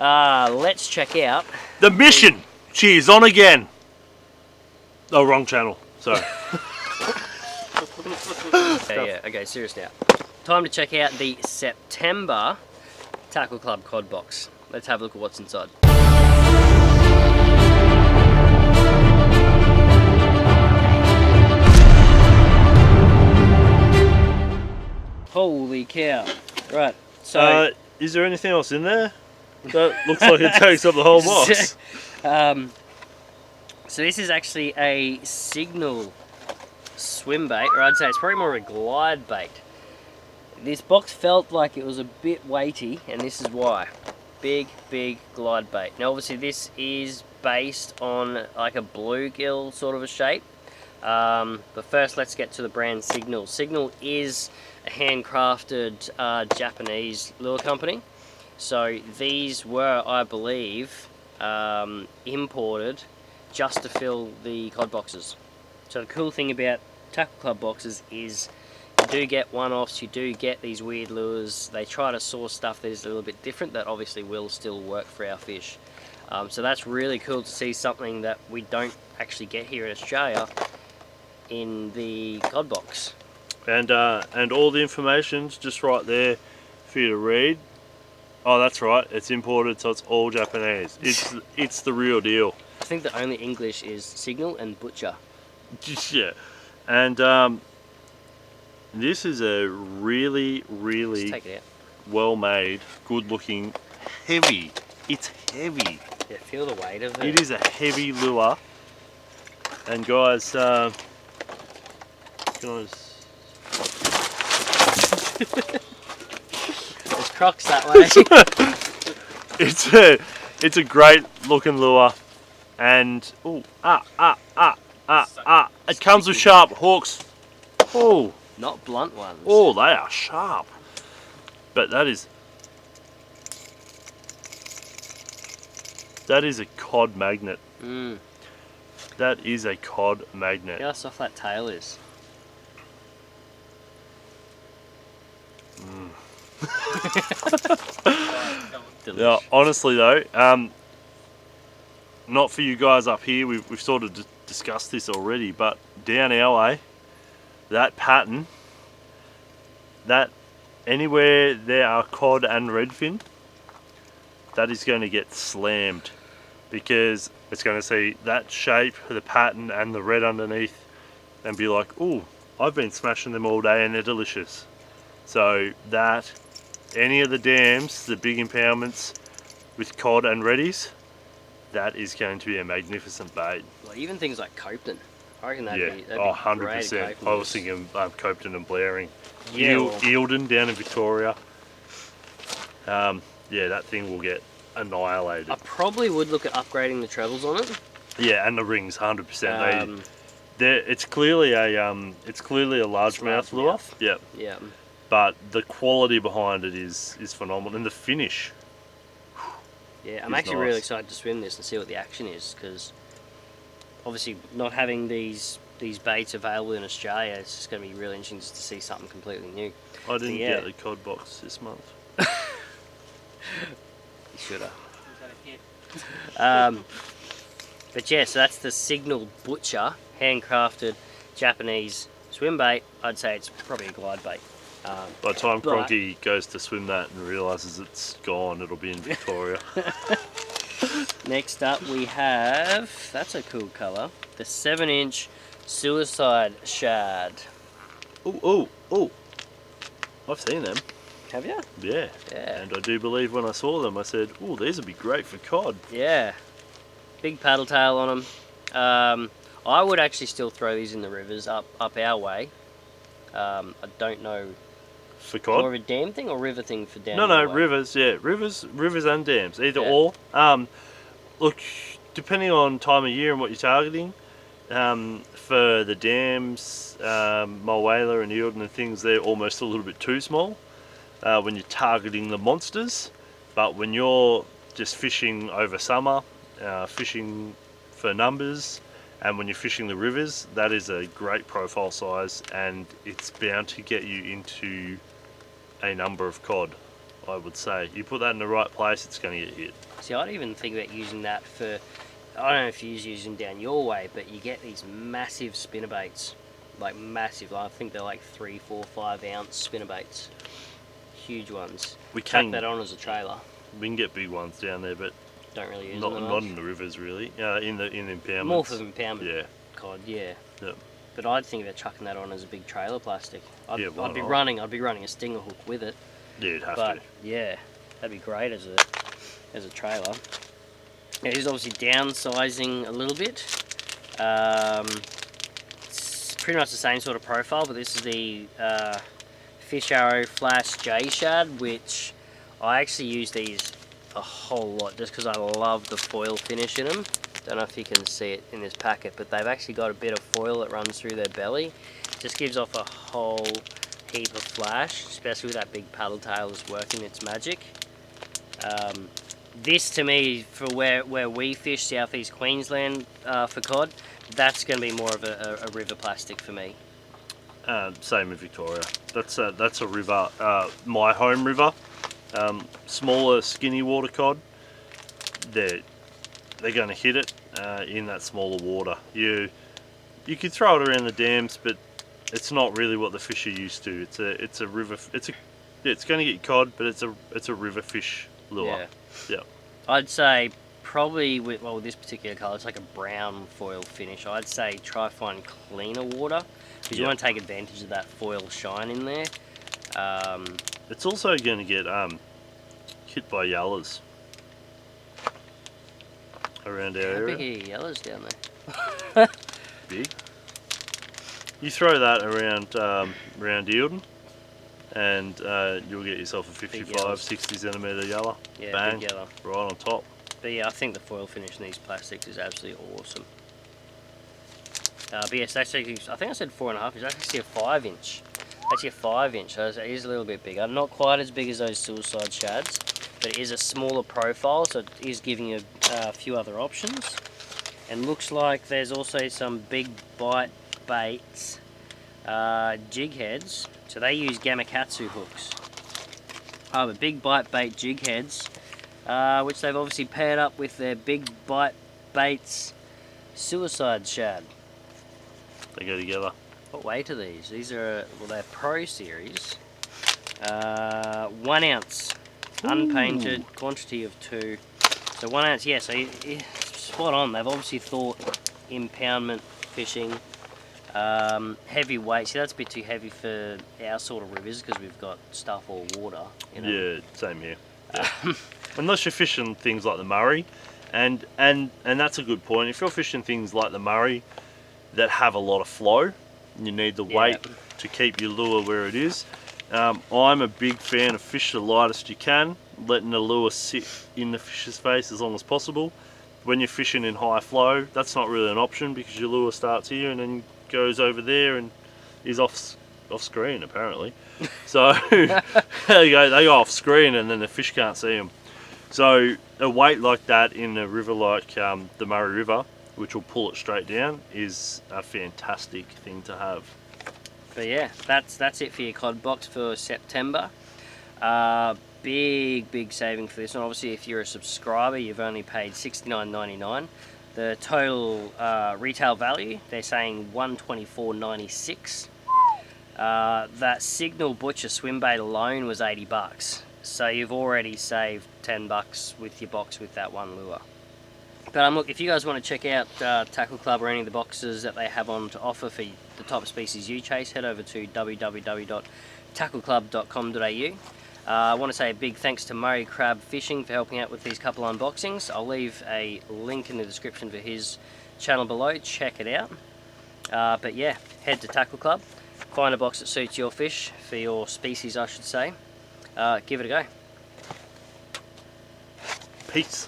Let's check out The mission! Cheers, on again! Oh, wrong channel. Sorry. Okay, serious now. Time to check out the September Tackle Club COD box. Let's have a look at what's inside. Holy cow. Right, so... is there anything else in there? That looks like it takes up the whole box. So this is actually a signal swim bait, or I'd say it's probably more of a glide bait. This box felt like it was a bit weighty, and this is why. Big glide bait. Now obviously this is based on like a bluegill sort of a shape. But first let's get to the brand Signal. Signal is a handcrafted Japanese lure company. So these were, I believe, imported just to fill the COD boxes. So the cool thing about Tackle Club boxes is you do get one-offs, you do get these weird lures. They try to source stuff that is a little bit different that obviously will still work for our fish. So that's really cool to see something that we don't actually get here in Australia in the COD box. And all the information's just right there for you to read. Oh, that's right. It's imported, so it's all Japanese. It's the real deal. I think the only English is Signal and Butcher. Yeah, and this is a really well-made, good-looking, heavy. It's heavy. Yeah, feel the weight of it. It is a heavy lure. And guys, can I just... There's Crocs that way. it's a great looking lure, and it comes with sharp hooks. Oh, not blunt ones. Oh, they are sharp. But that is a cod magnet. That is a cod magnet. See how soft that tail is. Now, honestly though, not for you guys up here, we've sort of discussed this already, but down our way, that pattern, that anywhere there are cod and redfin, that is going to get slammed, because it's going to see that shape, the pattern and the red underneath and be like, oh, I've been smashing them all day and they're delicious. So that, any of the dams, the big impoundments with cod and reddies, that is going to be a magnificent bait. Well, even things like Copeton, I reckon that'd be 100%. I was thinking Copeton and Blaring. Yeah, Eildon down in Victoria. Yeah, that thing will get annihilated. I probably would look at upgrading the trebles on it. Yeah, and the rings, 100%. It's clearly a largemouth lure. Yep. Yeah. But the quality behind it is phenomenal, and the finish. Yeah, I'm actually really excited to swim this and see what the action is, because obviously not having these baits available in Australia, it's just going to be really interesting just to see something completely new. I didn't get the COD box this month. You should have. But yeah, so that's the Signal Butcher, handcrafted Japanese swim bait. I'd say it's probably a glide bait. By the time Cronky goes to swim that and realises it's gone, it'll be in Victoria. Next up we have, that's a cool colour, the 7-inch Suicide Shad. Oh, I've seen them. Have you? Yeah. And I do believe when I saw them I said, oh, these would be great for cod. Yeah. Big paddle tail on them. I would actually still throw these in the rivers up our way. I don't know. For cod? More of a dam thing or river thing for down? No, rivers, yeah. Rivers and dams, either or. Look, depending on time of year and what you're targeting, for the dams, Mulwala and Eildon and things, they're almost a little bit too small when you're targeting the monsters. But when you're just fishing over summer, fishing for numbers, and when you're fishing the rivers, that is a great profile size, and it's bound to get you into a number of cod. I would say. You put that in the right place, it's going to get hit. See, I'd even think about using that for, I don't know if you're using them down your way, but you get these massive spinnerbaits. Like massive, I think they're like 3, 4, 5 ounce spinnerbaits. Huge ones. We Chuck can that on as a trailer. We can get big ones down there, but Don't really use not them. not in the rivers really. In the impoundments. More for impoundment. Yeah. COD, yeah. Yep. But I'd think about chucking that on as a big trailer plastic. I'd be not? running a stinger hook with it. Yeah, you'd have But to. yeah, that'd be great as a trailer. Yeah, he's obviously downsizing a little bit. It's pretty much the same sort of profile, but this is the Fish Arrow Flash J Shad, which I actually use these a whole lot just because I love the foil finish in them. Don't know if you can see it in this packet, but they've actually got a bit of foil that runs through their belly. Just gives off a whole heap of flash, especially with that big paddle tail that's working its magic. This to me, for where we fish, southeast Queensland for cod, that's going to be more of a river plastic for me. Same in Victoria. That's a river, my home river. Smaller, skinny water cod. They're going to hit it in that smaller water. You can throw it around the dams, but it's not really what the fish are used to. It's a river. It's going to get cod, but it's a river fish lure. Yeah. I'd say probably with this particular colour, it's like a brown foil finish. I'd say try find cleaner water because you want to take advantage of that foil shine in there. It's also going to get hit by yellows around our area. How big are your yellows down there? Big. You throw that around Eildon, and you'll get yourself a 55, 60 centimetre yellow. Yeah, bang, big yellow. right on top. But yeah, I think the foil finish in these plastics is absolutely awesome. But yes, actually, I think I said 4.5. It's actually a 5-inch. Actually a 5-inch, so it is a little bit bigger. Not quite as big as those suicide shads, but it is a smaller profile, so it is giving you a few other options. And looks like there's also some big bite baits, jig heads. So they use gamakatsu hooks. But big bite bait jig heads, which they've obviously paired up with their big bite baits suicide shad. They go together. What weight are these? These are, well, they're Pro Series. 1 ounce, unpainted, quantity of 2. So 1 ounce, yeah, so spot on. They've obviously thought impoundment fishing. Heavy weight, see that's a bit too heavy for our sort of rivers because we've got stuff all water. Yeah, same here. Yeah. Unless you're fishing things like the Murray, and that's a good point. If you're fishing things like the Murray that have a lot of flow, you need the weight to keep your lure where it is. I'm a big fan of fish the lightest you can, letting the lure sit in the fish's face as long as possible. When you're fishing in high flow, that's not really an option because your lure starts here and then goes over there and is off screen apparently. So they go off screen and then the fish can't see them. So a weight like that in a river like the Murray River, which will pull it straight down, is a fantastic thing to have. But yeah, that's it for your cod box for September. Big saving for this one. Obviously, if you're a subscriber, you've only paid $69.99. The total retail value, they're saying $124.96. That Signal Butcher swim bait alone was $80. So you've already saved $10 with your box with that one lure. But look, if you guys want to check out Tackle Club or any of the boxes that they have on to offer for the type of species you chase, head over to www.tackleclub.com.au. I want to say a big thanks to Murray Crab Fishing for helping out with these couple unboxings. I'll leave a link in the description for his channel below. Check it out. But yeah, head to Tackle Club, find a box that suits your fish, for your species I should say. Give it a go. Peace.